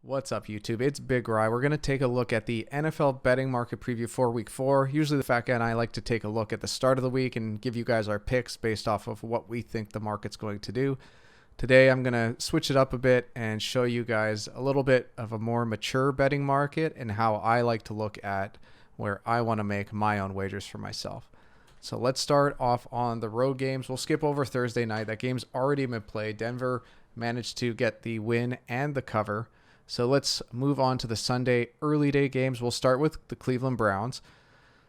What's up, YouTube? It's Big Rye. We're going to take a look at the NFL betting market preview for week 4. Usually the Fat Guy and I like to take a look at the start of the week and give you guys our picks based off of what we think the market's going to do. Today I'm going to switch it up a bit and show you guys a little bit of a more mature betting market and how I like to look at where I want to make my own wagers for myself. So let's start off on the road games. We'll skip over Thursday night. That game's already been played. Denver managed to get the win and the cover. So let's move on to the Sunday early day games. We'll start with the Cleveland Browns.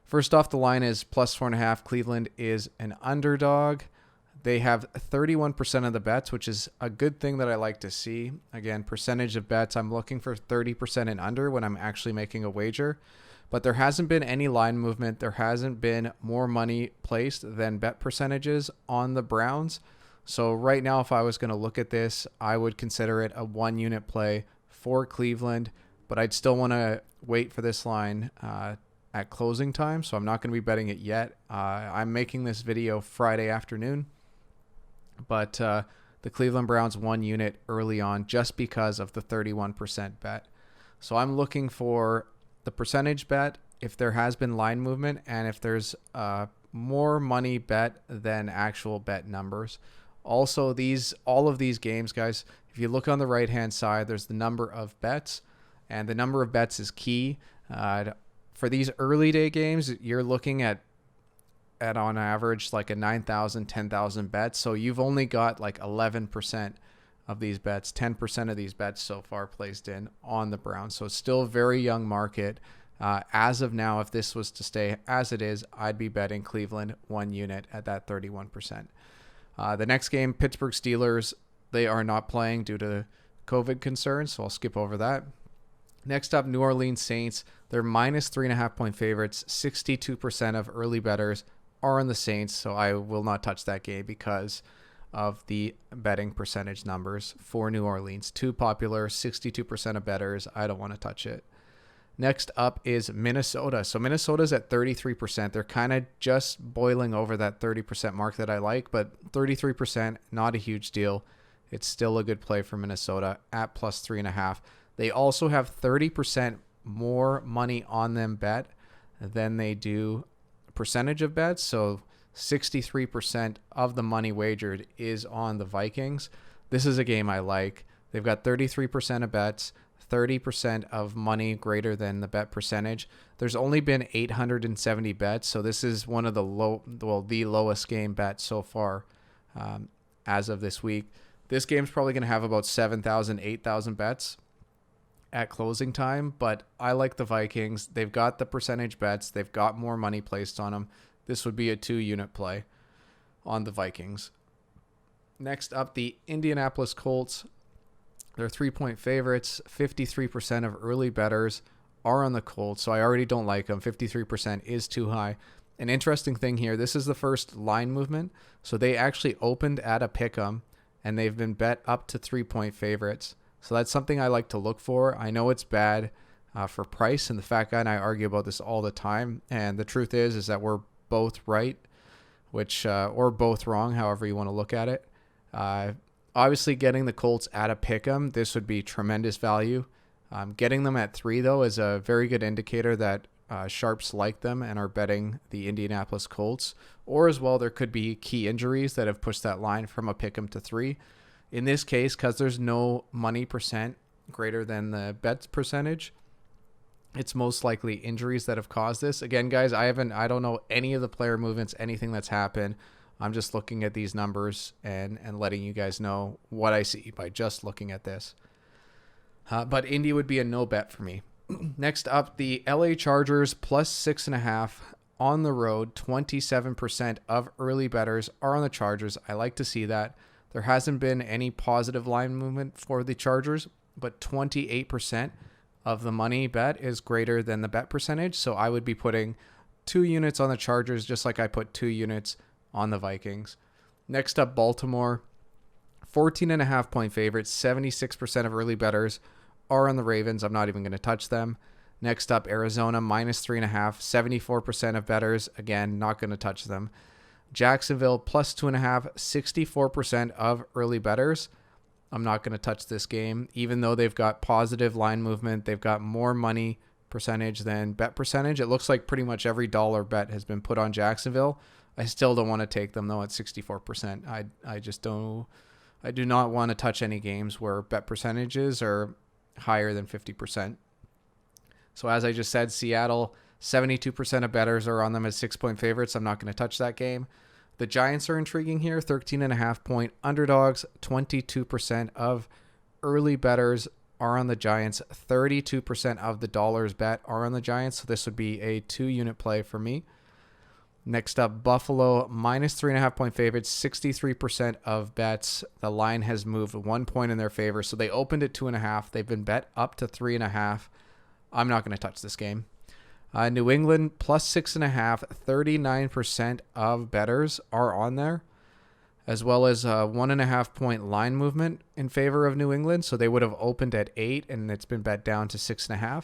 First off, the line is +4.5. Cleveland is an underdog. They have 31% of the bets, which is a good thing that I like to see. Again, percentage of bets, I'm looking for 30% and under when I'm actually making a wager. But there hasn't been any line movement. There hasn't been more money placed than bet percentages on the Browns. So right now, if I was going to look at this, I would consider it a one-unit play for Cleveland, but I'd still want to wait for this line at closing time, so I'm not going to be betting it yet. I'm making this video Friday afternoon, but the Cleveland Browns 1 unit early on just because of the 31% bet. So I'm looking for the percentage bet if there has been line movement and if there's more money bet than actual bet numbers. Also, all of these games, guys, if you look on the right-hand side, there's the number of bets, and the number of bets is key. For these early day games, you're looking at on average like a 9,000, 10,000 bets. So you've only got like 11% of these bets, 10% of these bets so far placed in on the Browns. So it's still a very young market. As of now, if this was to stay as it is, I'd be betting Cleveland 1 unit at that 31%. The next game, Pittsburgh Steelers, they are not playing due to COVID concerns, so I'll skip over that. Next up, New Orleans Saints. They're -3.5 point favorites. 62% of early bettors are on the Saints, so I will not touch that game because of the betting percentage numbers for New Orleans. Too popular, 62% of bettors. I don't want to touch it. Next up is Minnesota. So Minnesota's at 33%. They're kind of just boiling over that 30% mark that I like, but 33%, not a huge deal. It's still a good play for Minnesota at +3.5. They also have 30% more money on them bet than they do percentage of bets. So 63% of the money wagered is on the Vikings. This is a game I like. They've got 33% of bets, 30% of money greater than the bet percentage. There's only been 870 bets, so this is one of the lowest game bet so far as of this week. This game's probably going to have about 7,000, 8,000 bets at closing time, but I like the Vikings. They've got the percentage bets. They've got more money placed on them. This would be a 2-unit play on the Vikings. Next up, the Indianapolis Colts. They're 3-point favorites. 53% of early bettors are on the Colts, so I already don't like them. 53% is too high. An interesting thing here, this is the first line movement, so they actually opened at a pick'em, and they've been bet up to 3-point favorites. So that's something I like to look for. I know it's bad for price, and the Fat Guy and I argue about this all the time, and the truth is that we're both right, or both wrong, however you want to look at it. Obviously, getting the Colts at a pick'em, this would be tremendous value. Getting them at 3, though, is a very good indicator that sharps like them and are betting the Indianapolis Colts. Or as well, there could be key injuries that have pushed that line from a pick'em to 3. In this case, because there's no money percent greater than the bet percentage, it's most likely injuries that have caused this. Again, guys, I don't know any of the player movements, anything that's happened. I'm just looking at these numbers and letting you guys know what I see by just looking at this. But Indy would be a no bet for me. Next up, the LA Chargers +6.5 on the road. 27% of early bettors are on the Chargers. I like to see that. There hasn't been any positive line movement for the Chargers, but 28% of the money bet is greater than the bet percentage. So I would be putting 2 units on the Chargers just like I put 2 units on the Vikings. Next up, Baltimore. 14.5 point favorites. 76% of early bettors are on the Ravens. I'm not even going to touch them. Next up, Arizona -3.5. 74% of bettors. Again, not going to touch them. Jacksonville +2.5. 64% of early bettors I'm not going to touch this game. Even though they've got positive line movement, they've got more money percentage than bet percentage. It looks like pretty much every dollar bet has been put on Jacksonville. I still don't want to take them though at 64%. I just don't. I do not want to touch any games where bet percentages are higher than 50%. So as I just said, Seattle, 72% of bettors are on them as 6-point favorites. I'm not going to touch that game. The Giants are intriguing here, 13.5-point underdogs. 22% of early bettors are on the Giants. 32% of the dollars bet are on the Giants. So this would be a 2-unit play for me. Next up, Buffalo, minus 3.5-point favorites, 63% of bets. The line has moved 1 point in their favor. So they opened at 2.5. They've been bet up to 3.5. I'm not going to touch this game. New England, plus 6.5. 39% of bettors are on there, as well as 1.5-point line movement in favor of New England. So they would have opened at 8, and it's been bet down to 6.5,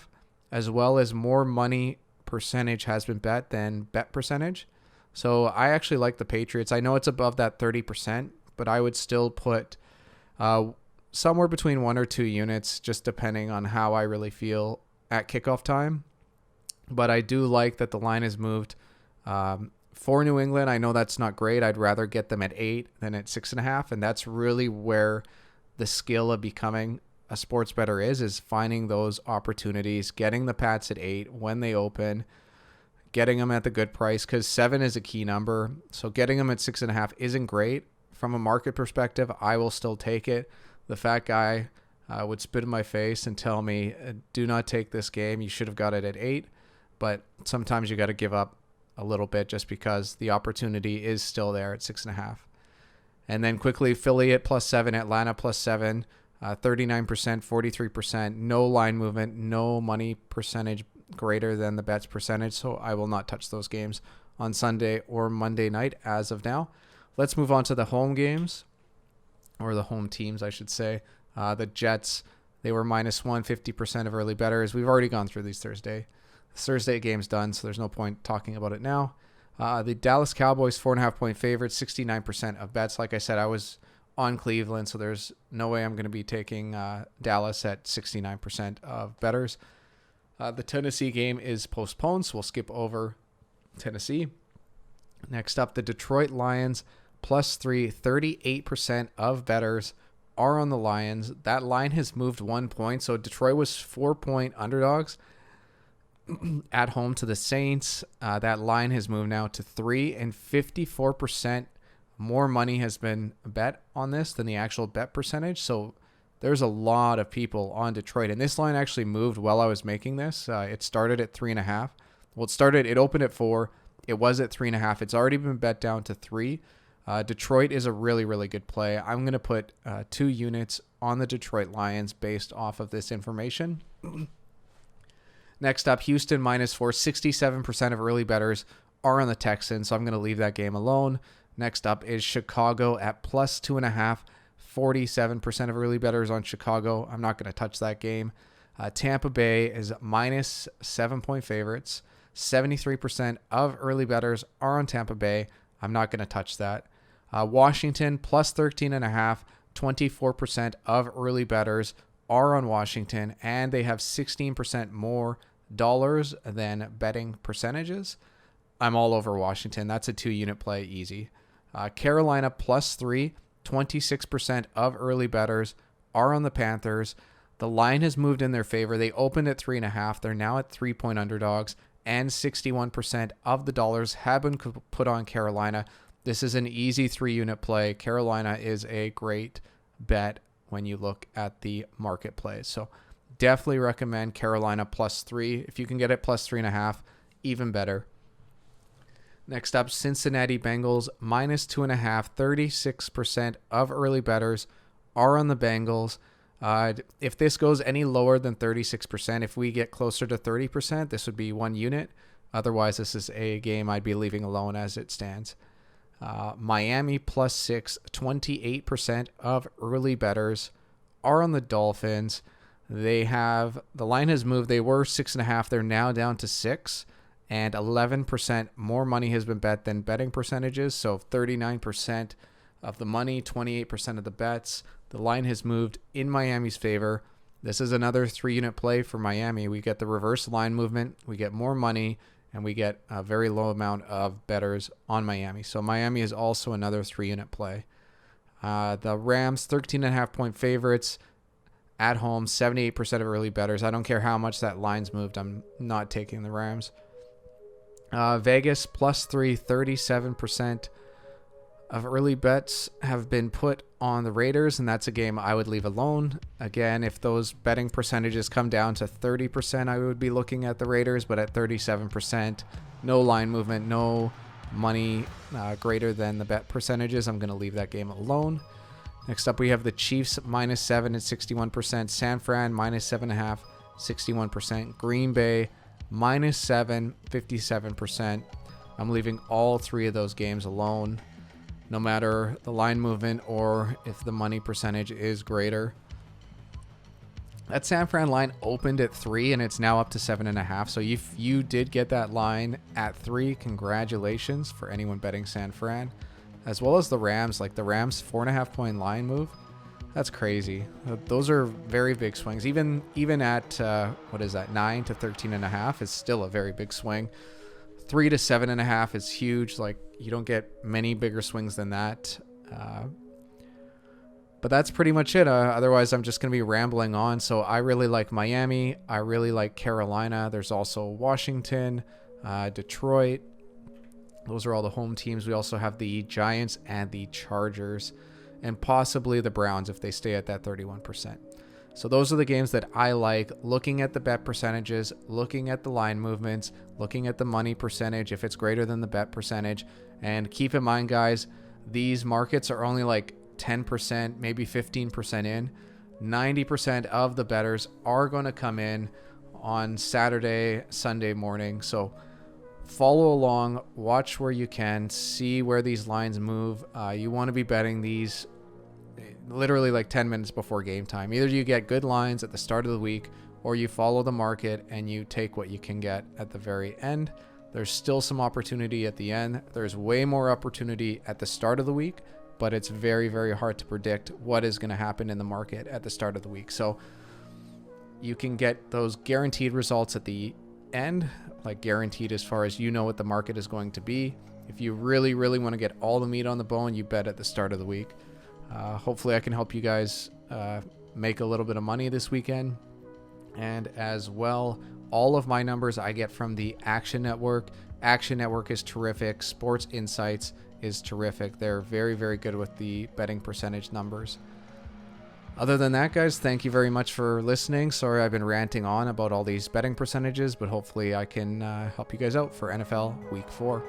as well as more money percentage has been bet than bet percentage. So I actually like the Patriots. I know it's above that 30%, but I would still put somewhere between 1 or 2 units, just depending on how I really feel at kickoff time. But I do like that the line has moved for New England. I know that's not great. I'd rather get them at 8 than at 6.5. And that's really where the skill of becoming a sports bettor is finding those opportunities, getting the Pats at 8 when they open, getting them at the good price, because 7 is a key number. So getting them at 6.5 isn't great. From a market perspective, I will still take it. The fat guy would spit in my face and tell me, do not take this game. You should have got it at 8. But sometimes you got to give up a little bit just because the opportunity is still there at 6.5. And then quickly, Philly at plus 7, Atlanta plus 7, 39%, 43%, no line movement, no money percentage greater than the bets percentage. So I will not touch those games on Sunday or Monday night as of now. Let's move on to the home games, or the home teams, I should say. The Jets, they were minus 150% of early bettors. We've already gone through these Thursday game's done, so there's no point talking about it now. The Dallas Cowboys, 4.5-point favorites, 69% of bets. Like I said, I was on Cleveland, so there's no way I'm going to be taking Dallas at 69% of bettors. The Tennessee game is postponed, so we'll skip over Tennessee. Next up, the Detroit Lions, plus 3, 38% of bettors are on the Lions. That line has moved 1 point, so Detroit was 4-point underdogs at home to the Saints. That line has moved now to 3, and 54% more money has been bet on this than the actual bet percentage. So there's a lot of people on Detroit, and this line actually moved while I was making this. It started at 3.5. Well, it opened at 4. It was at 3.5. It's already been bet down to 3. Detroit is a really, really good play. I'm going to put 2 units on the Detroit Lions based off of this information. Next up, Houston minus 4. 67% of early bettors are on the Texans, so I'm going to leave that game alone. Next up is Chicago at plus 2.5. 47% of early bettors on Chicago. I'm not going to touch that game. Tampa Bay is minus 7-point favorites. 73% of early bettors are on Tampa Bay. I'm not going to touch that. Washington plus 13.5. 24% of early bettors are on Washington, and they have 16% more dollars than betting percentages. I'm all over Washington. That's a 2-unit play, easy. Carolina plus 3. 26% of early bettors are on the Panthers. The line has moved in their favor. They opened at 3.5. They're now at 3-point underdogs, and 61% of the dollars have been put on Carolina. This is an easy 3-unit play. Carolina is a great bet when you look at the marketplace. So definitely recommend Carolina plus 3. If you can get it plus 3.5, even better. Next up, Cincinnati Bengals minus 2.5. 36% of early bettors are on the Bengals. If this goes any lower than 36%, if we get closer to 30%, this would be 1 unit. Otherwise, this is a game I'd be leaving alone as it stands. Miami plus 6. 28% of early bettors are on the Dolphins. The line has moved. They were 6.5. They're now down to 6. And 11% more money has been bet than betting percentages. So 39% of the money, 28% of the bets. The line has moved in Miami's favor. This is another 3-unit play for Miami. We get the reverse line movement, we get more money, and we get a very low amount of bettors on Miami. So Miami is also another 3-unit play. The Rams, 13.5-point favorites at home, 78% of early bettors. I don't care how much that line's moved. I'm not taking the Rams. Vegas, +3, 37% of early bets have been put on the Raiders, and that's a game I would leave alone. Again, if those betting percentages come down to 30%, I would be looking at the Raiders, but at 37%, no line movement, no money greater than the bet percentages, I'm going to leave that game alone. Next up, we have the Chiefs, -7 at 61%, San Fran, -7.5, 61%, Green Bay, -7, 57%. I'm leaving all three of those games alone, no matter the line movement or if the money percentage is greater. That San Fran line opened at 3 and it's now up to 7.5. So if you did get that line at 3, congratulations for anyone betting San Fran, as well as the Rams. Like the Rams 4.5-point line move, that's crazy. Those are very big swings. Even at what is that, 9 to 13.5 is still a very big swing. 3 to 7.5 is huge. Like you don't get many bigger swings than that. But that's pretty much it. Otherwise, I'm just going to be rambling on. So I really like Miami. I really like Carolina. There's also Washington, Detroit. Those are all the home teams. We also have the Giants and the Chargers, and possibly the Browns if they stay at that 31%. So those are the games that I like. Looking at the bet percentages, looking at the line movements, looking at the money percentage if it's greater than the bet percentage. And keep in mind, guys, these markets are only like 10%, maybe 15% in. 90% of the bettors are going to come in on Saturday, Sunday morning. So follow along, watch where you can, see where these lines move. You want to be betting these literally like 10 minutes before game time. Either you get good lines at the start of the week, or you follow the market and you take what you can get at the very end. There's still some opportunity at the end. There's way more opportunity at the start of the week, but it's very, very hard to predict what is going to happen in the market at the start of the week. So you can get those guaranteed results at the end, like guaranteed as far as you know what the market is going to be. If you really, really want to get all the meat on the bone, you bet at the start of the week. Hopefully I can help you guys make a little bit of money this weekend. And as well, all of my numbers I get from the Action Network. Action Network is terrific. Sports Insights is terrific. They're very, very good with the betting percentage numbers. Other than that, guys, thank you very much for listening. Sorry I've been ranting on about all these betting percentages, but hopefully I can help you guys out for NFL Week 4.